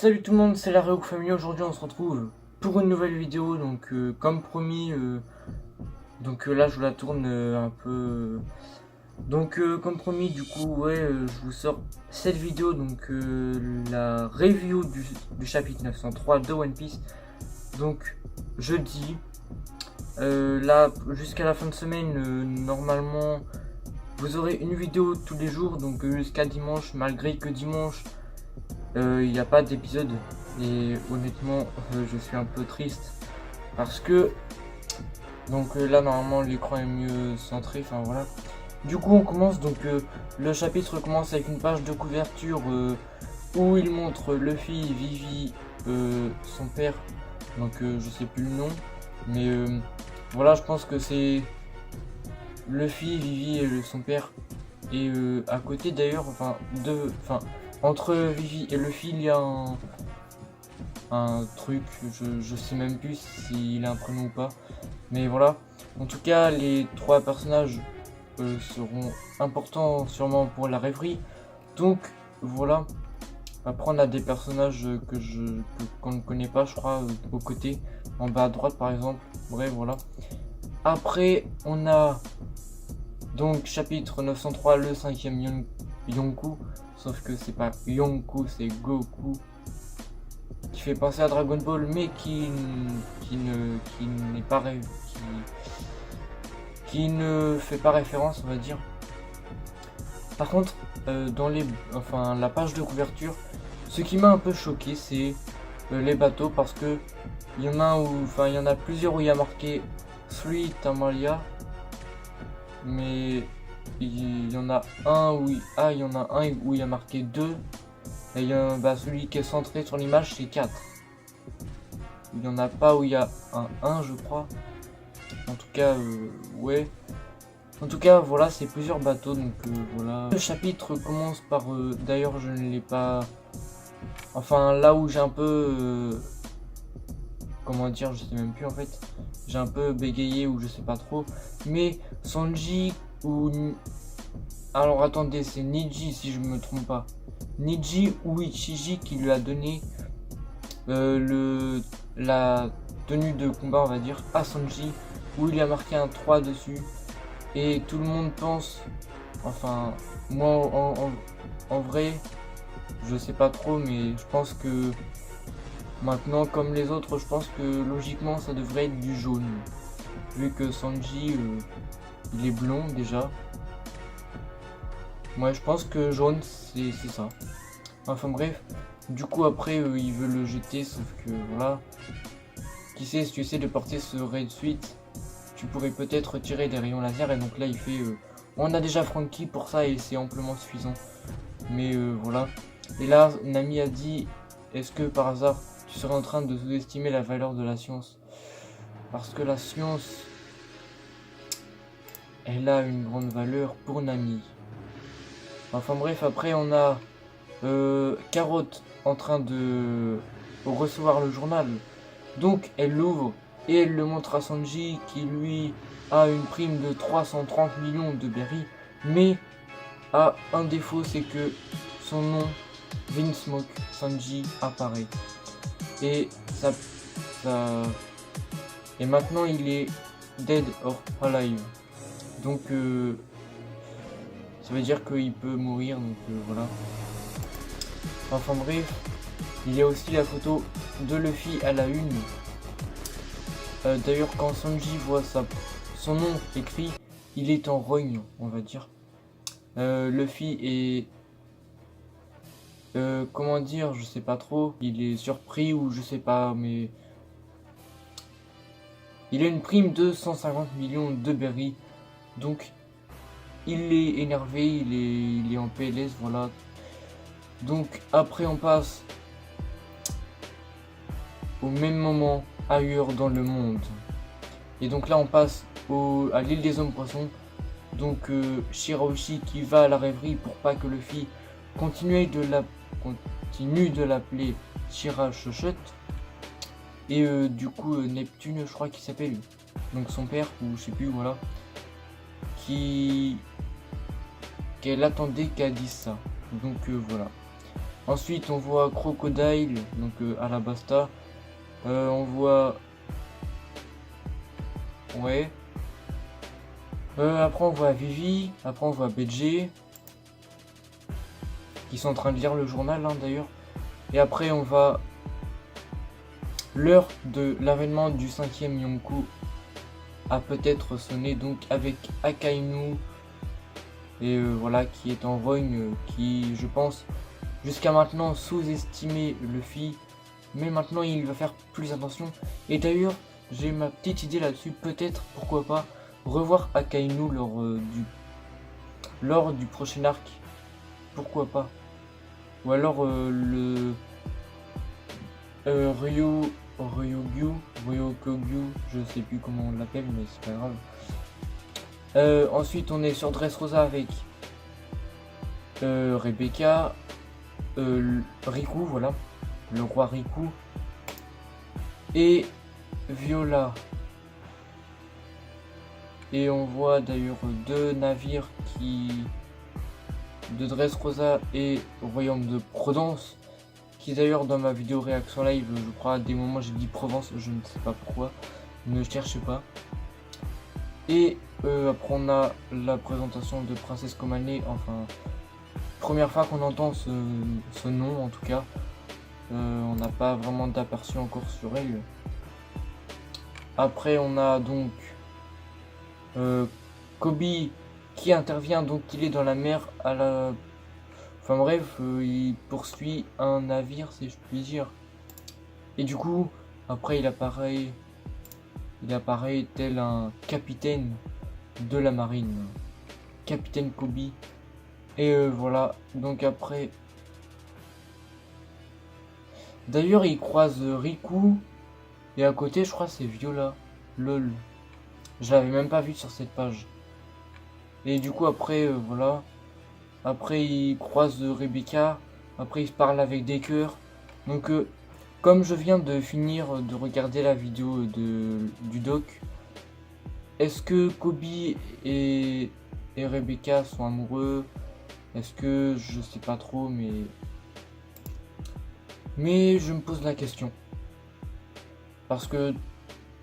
Salut tout le monde, c'est la Réoc Family. Aujourd'hui on se retrouve pour une nouvelle vidéo. Donc comme promis, là je vous la tourne un peu. Comme promis, du coup je vous sors cette vidéo, la review du chapitre 903 de One Piece. Donc jeudi, là jusqu'à la fin de semaine, normalement vous aurez une vidéo tous les jours, donc jusqu'à dimanche, malgré que dimanche il n'y a pas d'épisode. Et honnêtement je suis un peu triste parce que là normalement l'écran est mieux centré, enfin voilà. Du coup on commence, le chapitre commence avec une page de couverture où il montre Luffy, Vivi, son père, je sais plus le nom, mais voilà, je pense que c'est Luffy, Vivi et son père. Et à côté d'ailleurs, entre Vivi et Luffy il y a un truc, je sais même plus s'il a un prénom ou pas, mais voilà. En tout cas les trois personnages seront importants sûrement pour la rêverie. Donc voilà. Après on a des personnages qu'on ne connaît pas, je crois, aux côtés, en bas à droite par exemple. Bref, voilà. Après on a donc chapitre 903, le 5ème Yonkou, sauf que c'est pas Yonkou, c'est Goku, qui fait penser à Dragon Ball, mais qui n'est pas qui ne fait pas référence, on va dire. Par contre, dans la page de couverture, ce qui m'a un peu choqué, c'est les bateaux, parce que il y en a plusieurs où il y a marqué 3 Tamalia, mais il y en a un où il y a marqué 2, et celui qui est centré sur l'image c'est 4. Il n'y en a pas où il y a un 1, je crois. En tout cas, ouais. En tout cas, voilà, c'est plusieurs bateaux, voilà. Le chapitre commence par, d'ailleurs je ne l'ai pas... Enfin, là où j'ai un peu... comment dire, je sais même plus en fait. J'ai un peu bégayé ou je sais pas trop. Mais Sanji ou... Alors attendez, c'est Niji si je me trompe pas. Niji ou Ichiji qui lui a donné la tenue de combat, on va dire, à Sanji, où il a marqué un 3 dessus. Et tout le monde pense, enfin moi en vrai je sais pas trop, mais je pense que maintenant comme les autres, je pense que logiquement ça devrait être du jaune, vu que Sanji il est blond déjà. Moi je pense que jaune c'est ça. Enfin bref, du coup après il veut le jeter, sauf que voilà, qui sait, si tu essaies de porter ce Red Suite, tu pourrais peut-être tirer des rayons laser. Et donc là il fait on a déjà Franky pour ça et c'est amplement suffisant, mais voilà. Et là Nami a dit, est-ce que par hasard tu serais en train de sous-estimer la valeur de la science, parce que la science elle a une grande valeur pour Nami. Enfin bref, après on a Carotte en train de recevoir le journal, donc elle l'ouvre et elle le montre à Sanji, qui lui a une prime de 330 millions de berries, mais a un défaut, c'est que son nom, Vinsmoke Sanji, apparaît. Et et maintenant il est dead or alive. Donc ça veut dire qu'il peut mourir, voilà. Enfin bref, il y a aussi la photo de Luffy à la une. D'ailleurs quand Sanji voit son nom écrit, il est en rogne, on va dire. Luffy est... comment dire, je sais pas trop. Il est surpris ou je sais pas, mais... il a une prime de 150 millions de berries. Donc il est énervé, il est en PLS, voilà. Donc après on passe au même moment ailleurs dans le monde. Et donc là on passe à l'île des hommes poissons. Donc Shirahoshi qui va à la rêverie pour pas que Luffy continue de l'appeler Shira Chochotte. Et du coup Neptune, je crois qu'il s'appelle, donc son père ou je sais plus, voilà, qu'elle attendait qu'elle dise ça. Donc voilà. Ensuite, on voit Crocodile, donc Alabasta. On voit... Ouais. Après, on voit Vivi. Après, on voit BG. Qui sont en train de lire le journal, hein, d'ailleurs. Et après, on va... L'heure de l'avènement du 5e Yonkou a peut-être sonné, donc avec Akainu. Et voilà, qui est en rogne, qui, je pense, jusqu'à maintenant sous-estimé Luffy. Mais maintenant, il va faire plus attention. Et d'ailleurs, j'ai ma petite idée là-dessus. Peut-être, pourquoi pas, revoir Akainu lors du prochain arc. Pourquoi pas. Ou alors le Ryokogyu, je sais plus comment on l'appelle, mais c'est pas grave. Ensuite, on est sur Dressrosa avec Rebecca, Riku, voilà, le roi Riku, et Viola. Et on voit d'ailleurs deux navires de Dressrosa et Royaume de Provence, qui d'ailleurs dans ma vidéo réaction live, je crois à des moments j'ai dit Provence, je ne sais pas pourquoi, ne cherchez pas. Et après on a la présentation de Princesse Komane, enfin première fois qu'on entend ce nom en tout cas. On n'a pas vraiment d'aperçu encore sur elle. Après on a donc Koby qui intervient, donc il est dans la mer à la... Enfin bref, il poursuit un navire si je puis dire. Et du coup, après il apparaît tel un capitaine de la marine. Capitaine Koby. Et voilà, donc après... D'ailleurs il croise Riku. Et à côté je crois c'est Viola. Lol. Je l'avais même pas vu sur cette page. Et du coup après voilà. Après il croise Rebecca. Après il se parle avec Decker. Donc comme je viens de finir de regarder la vidéo du doc, est-ce que Koby et Rebecca sont amoureux? Est-ce que je sais pas trop, mais je me pose la question. Parce que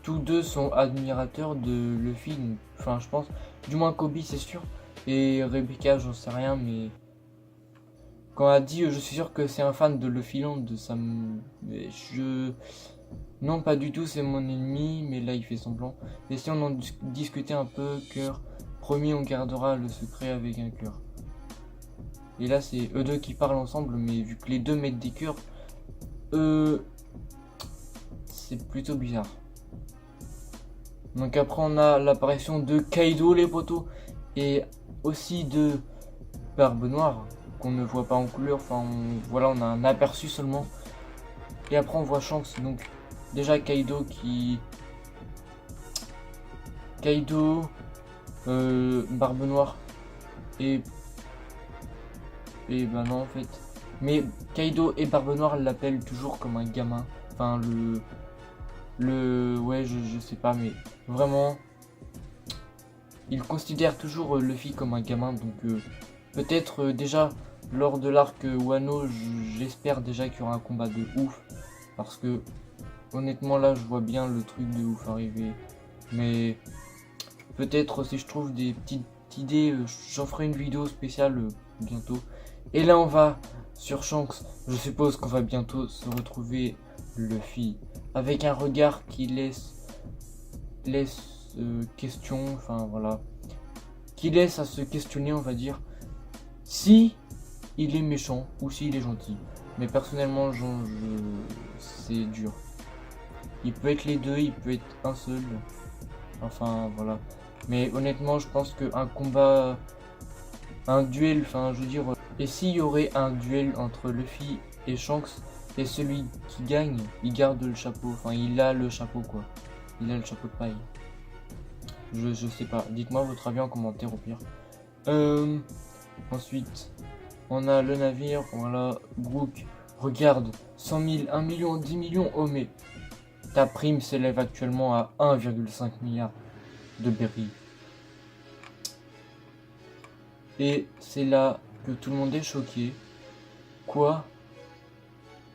tous deux sont admirateurs de Luffy, enfin je pense, du moins Koby c'est sûr, et Rebecca j'en sais rien, mais quand elle a dit je suis sûr que c'est un fan de Luffy Land, ça me... Non pas du tout, c'est mon ennemi, mais là il fait semblant. Et si on en discutait un peu, cœur, promis on gardera le secret avec un cœur. Et là c'est eux deux qui parlent ensemble, mais vu que les deux mettent des cœurs, c'est plutôt bizarre. Donc après on a l'apparition de Kaido les potos, et aussi de Barbe Noire, qu'on ne voit pas en couleur, enfin voilà, on a un aperçu seulement. Et après on voit Shanks, donc déjà Kaido, Barbe Noire, et ben non en fait. Mais Kaido et Barbe Noire l'appellent toujours comme un gamin, enfin ouais je sais pas, mais vraiment il considère toujours Luffy comme un gamin, donc peut-être déjà lors de l'arc Wano, j'espère déjà qu'il y aura un combat de ouf, parce que honnêtement là je vois bien le truc de ouf arriver, mais peut-être si je trouve des petites idées, j'en ferai une vidéo spéciale bientôt. Et là on va sur Shanks, je suppose qu'on va bientôt se retrouver Luffy, avec un regard qui laisse question, enfin voilà, qui laisse à se questionner, on va dire, si il est méchant ou s'il est gentil. Mais personnellement, c'est dur. Il peut être les deux, il peut être un seul. Enfin voilà. Mais honnêtement, je pense qu'un combat, un duel, enfin je veux dire, et s'il y aurait un duel entre Luffy et Shanks, et celui qui gagne, il garde le chapeau, enfin il a le chapeau quoi. Il a le chapeau de paille. Je sais pas, dites-moi votre avis en commentaire au pire. Ensuite, on a le navire, voilà, Brook, regarde, 100 000, 1 million, 10 millions, oh mais ta prime s'élève actuellement à 1,5 milliard de berry. Et c'est là que tout le monde est choqué. Quoi?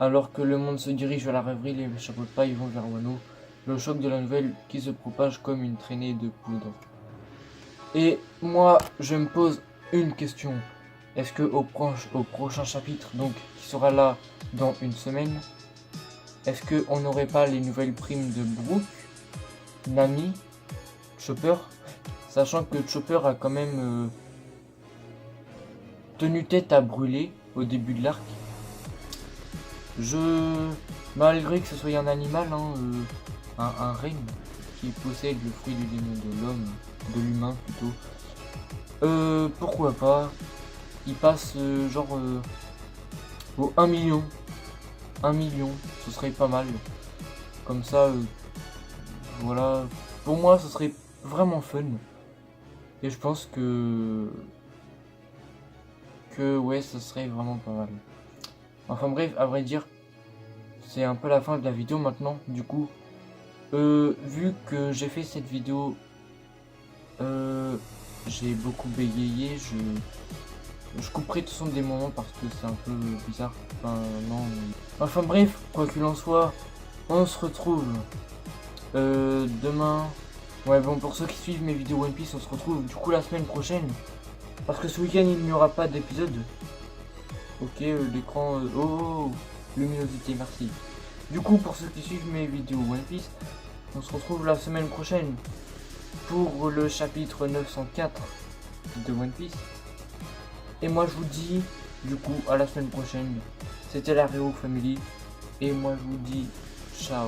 Alors que le monde se dirige vers la rêverie, les chapeaux-de-paille vont vers Wano. Le choc de la nouvelle qui se propage comme une traînée de poudre. Et moi, je me pose une question. Est-ce que au prochain chapitre, donc qui sera là dans une semaine, est-ce qu'on n'aurait pas les nouvelles primes de Brook, Nami, Chopper, sachant que Chopper a quand même tenu tête à brûler au début de l'arc. Malgré que ce soit un animal, un reine qui possède le fruit du démon de l'homme, de l'humain plutôt, pourquoi pas, il passe au 1 million. 1 million, ce serait pas mal. Comme ça, voilà, pour moi ce serait vraiment fun. Et je pense que ouais, ce serait vraiment pas mal. Enfin bref, à vrai dire, c'est un peu la fin de la vidéo maintenant. Du coup, vu que j'ai fait cette vidéo, j'ai beaucoup bégayé. Je couperai de toute façon des moments parce que c'est un peu bizarre. Enfin, non. Enfin bref, quoi qu'il en soit, on se retrouve demain. Ouais, bon, pour ceux qui suivent mes vidéos One Piece, on se retrouve du coup la semaine prochaine. Parce que ce week-end, il n'y aura pas d'épisode. Ok, l'écran... oh, luminosité, merci. Du coup, pour ceux qui suivent mes vidéos One Piece, on se retrouve la semaine prochaine pour le chapitre 904 de One Piece. Et moi, je vous dis, du coup, à la semaine prochaine. C'était la Réo Family. Et moi, je vous dis, ciao.